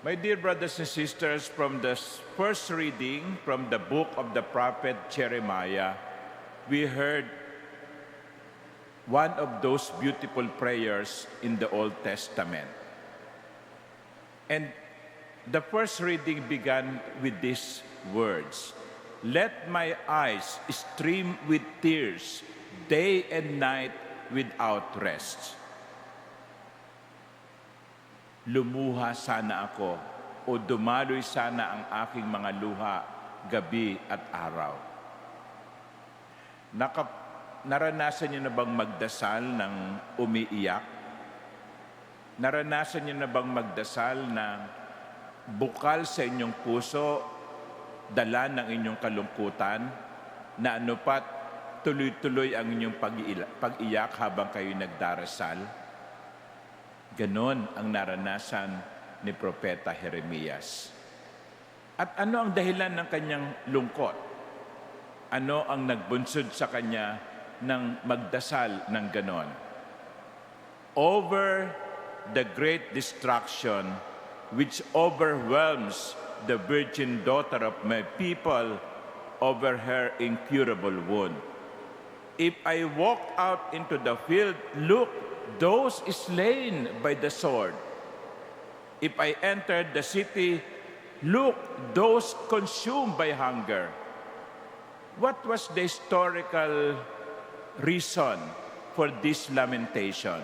My dear brothers and sisters, from the first reading from the book of the prophet Jeremiah, we heard one of those beautiful prayers in the Old Testament. And the first reading began with these words, "Let my eyes stream with tears day and night without rest." Lumuha sana ako o dumaloy sana ang aking mga luha gabi at araw. Naranasan niyo na bang magdasal ng umiiyak? Naranasan niyo na bang magdasal na bukal sa inyong puso, dala ng inyong kalungkutan, na anupat tuloy-tuloy ang inyong pag-iyak habang kayo nagdarasal? Ganon ang naranasan ni Propeta Jeremias. At ano ang dahilan ng kanyang lungkot? Ano ang nagbunsod sa kanya ng magdasal ng ganon? Over the great destruction which overwhelms the virgin daughter of my people, over her incurable wound. If I walk out into the field, look, those slain by the sword. If I entered the city, look, those consumed by hunger. What was the historical reason for this lamentation?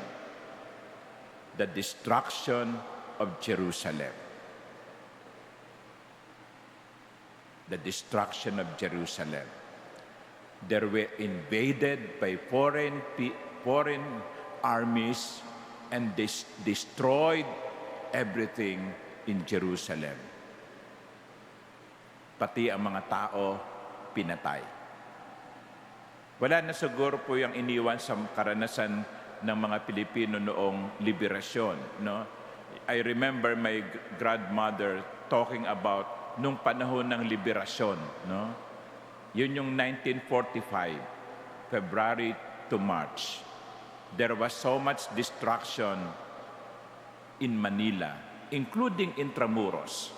The destruction of Jerusalem. The destruction of Jerusalem. They were invaded by foreign armies and destroyed everything in Jerusalem. Pati ang mga tao pinatay. Wala na siguro po yung iniwan sa karanasan ng mga Pilipino noong liberasyon. No? I remember my grandmother talking about nung panahon ng liberasyon. No? Yun yung 1945, February to March. There was so much destruction in Manila, including Intramuros.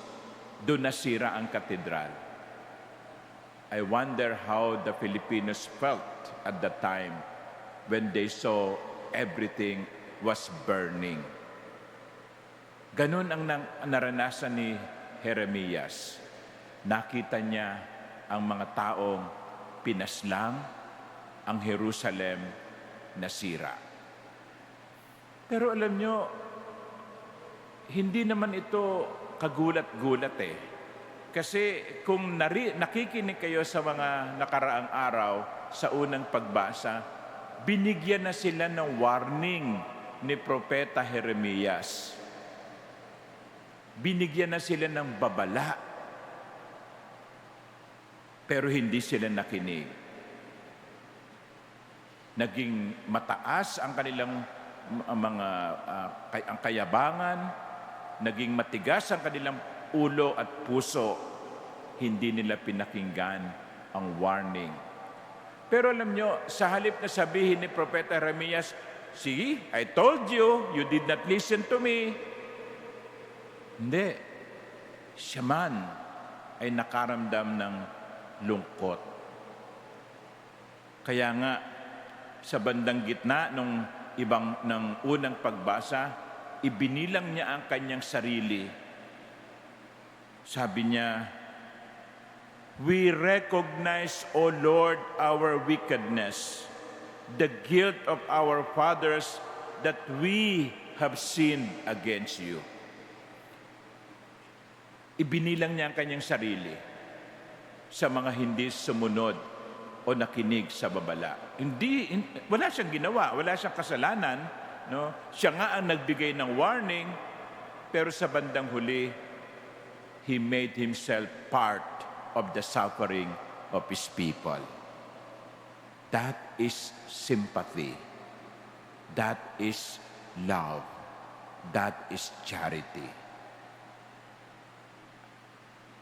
Doon nasira ang katedral. I wonder how the Filipinos felt at the time when they saw everything was burning. Ganun ang naranasan ni Jeremias. Nakita niya ang mga taong pinaslang, ang Jerusalem nasira. Pero alam nyo, hindi naman ito kagulat-gulat eh. Kasi kung nakikinig kayo sa mga nakaraang araw sa unang pagbasa, binigyan na sila ng warning ni Propeta Jeremias. Binigyan na sila ng babala. Pero hindi sila nakinig. Naging mataas ang kanilang ang kayabangan, naging matigas ang kanilang ulo at puso, hindi nila pinakinggan ang warning. Pero alam nyo, sa halip na sabihin ni Propeta Jeremias, "See, I told you, you did not listen to me." Hindi. Siya man ay nakaramdam ng lungkot. Kaya nga, sa bandang gitna ng unang pagbasa, ibinilang niya ang kanyang sarili. Sabi niya, "We recognize, O Lord, our wickedness, the guilt of our fathers, that we have sinned against you." Ibinilang niya ang kanyang sarili sa mga hindi sumunod o nakinig sa babala. Wala siyang ginawa, wala siyang kasalanan. No? Siya nga ang nagbigay ng warning, pero sa bandang huli, he made himself part of the suffering of his people. That is sympathy. That is love. That is charity.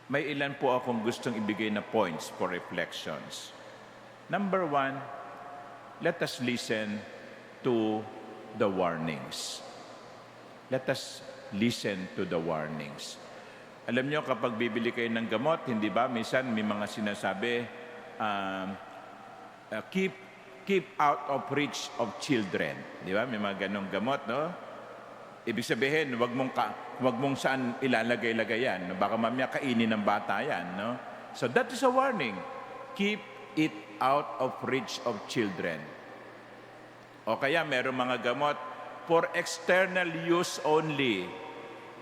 May ilan po akong gustong ibigay na points for reflections. Number one, let us listen to the warnings. Let us listen to the warnings. Alam nyo, kapag bibili kayo ng gamot, hindi ba, minsan may mga sinasabi, um, keep out of reach of children. Di ba? May mga ganong gamot, no? Ibig sabihin, wag mong saan ilalagay-lagay yan. No? Baka mamaya kainin ng bata yan, no? So that is a warning. Keep it out of reach of children. O kaya meron mga gamot for external use only.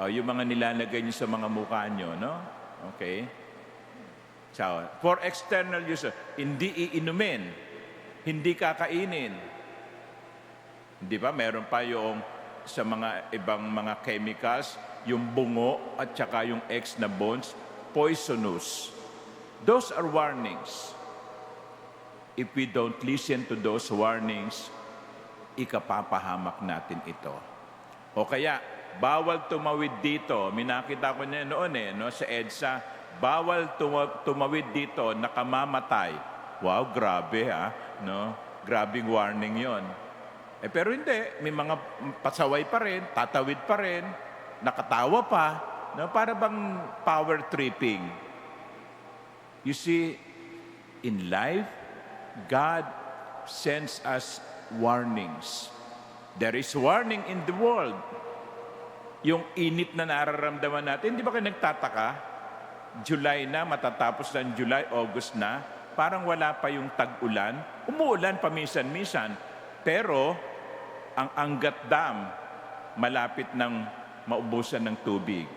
O, yung mga nilalagay niyo sa mga mukha niyo, no? Okay? So, for external use, hindi iinumin, hindi kakainin. Di ba? Meron pa yung sa mga ibang mga chemicals, yung bungo at saka yung X na bones, poisonous. Those are warnings. If we don't listen to those warnings, ikapapahamak natin ito. O kaya, bawal tumawid dito. Minakita ko niya noon no, sa EDSA, bawal tumawid dito, nakamamatay. Wow, grabe no? Grabing warning yon. Pero hindi, may mga pasaway pa rin, tatawid pa rin, nakatawa pa, no? Para bang power tripping. You see, in life, God sends us warnings. There is warning in the world. Yung init na nararamdaman natin, di ba kayo nagtataka? July na, matatapos na July, August na, parang wala pa yung tag-ulan. Umuulan paminsan-minsan, pero ang Angat Dam, malapit ng maubusan ng tubig.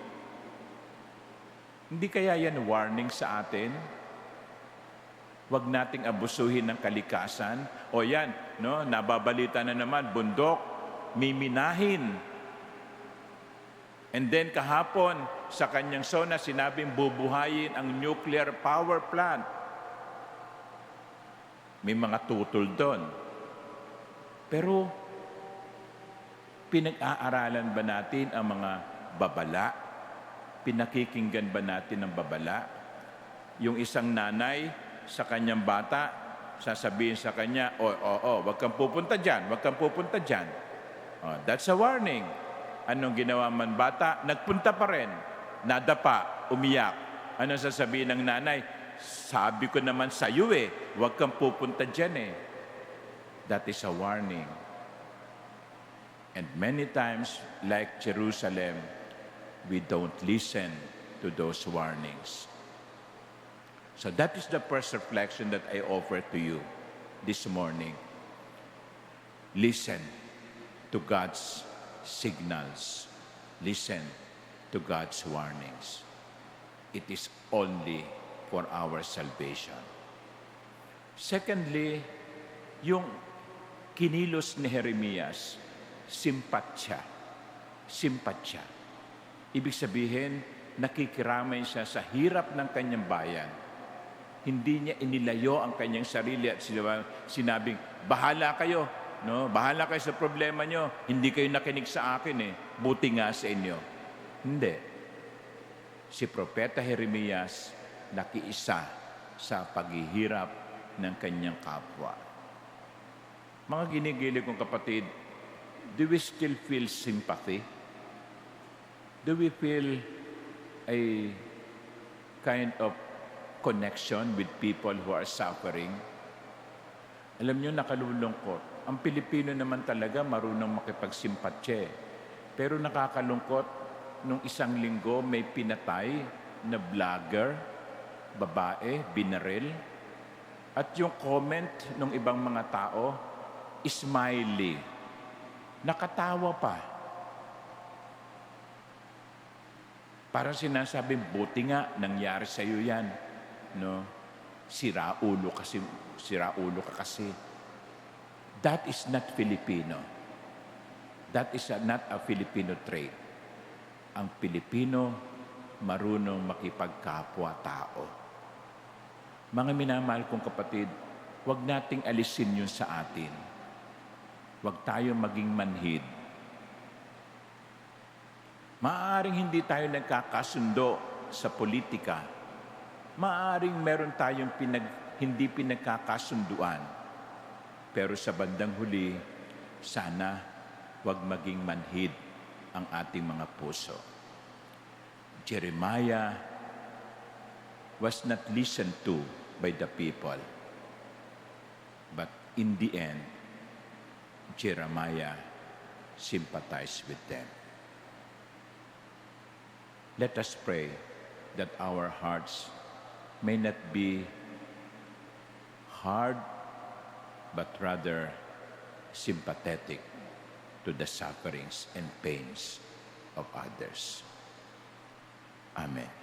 Hindi kaya yan warning sa atin? Huwag nating abusuhin ng kalikasan. O yan, no, nababalita na naman, bundok, miminahin. And then kahapon, sa kanyang SONA, sinabing bubuhayin ang nuclear power plant. May mga tutol doon. Pero, pinag-aaralan ba natin ang mga babala? Pinakikinggan ba natin ang babala? Yung isang nanay sa kanyang bata, sasabihin sa kanya, wag kang pupunta dyan, wag kang pupunta dyan. That's a warning. Anong ginawa man bata? Nagpunta pa rin. Nadapa, umiyak. Anong sasabihin ng nanay? Sabi ko naman sa iyo wag kang pupunta dyan That is a warning. And many times, like Jerusalem, we don't listen to those warnings. So that is the first reflection that I offer to you this morning. Listen to God's signals. Listen to God's warnings. It is only for our salvation. Secondly, yung kinilos ni Jeremias, simpatya. Simpatya. Ibig sabihin, nakikiramay siya sa hirap ng kanyang bayan. Hindi niya inilayo ang kanyang sarili at sinabing, bahala kayo, no? Bahala kayo sa problema nyo. Hindi kayo nakinig sa akin Buti nga sa inyo. Hindi. Si Propeta Jeremias nakiisa sa paghihirap ng kanyang kapwa. Mga ginigilig kong kapatid, do we still feel sympathy? Do we feel a kind of connection with people who are suffering? Alam niyo, nakalulungkot. Ang Pilipino naman talaga marunong makipagsimpatya. Pero nakakalungkot, nung isang linggo may pinatay na vlogger, babae, binaril. At yung comment ng ibang mga tao, smiley. Nakatawa pa. Parang sinasabing, buti nga, nangyari sa iyo yan. No? Siraulo ka kasi. That is not Filipino. That is not a Filipino trait. Ang Pilipino, marunong makipagkapwa-tao. Mga minamahal kong kapatid, huwag nating alisin yun sa atin. Huwag tayo maging manhid. Maaaring hindi tayo nagkakasundo sa politika. Maaaring meron tayong hindi pinagkakasunduan. Pero sa bandang huli, sana huwag maging manhid ang ating mga puso. Jeremiah was not listened to by the people. But in the end, Jeremiah sympathized with them. Let us pray that our hearts may not be hard, but rather sympathetic to the sufferings and pains of others. Amen.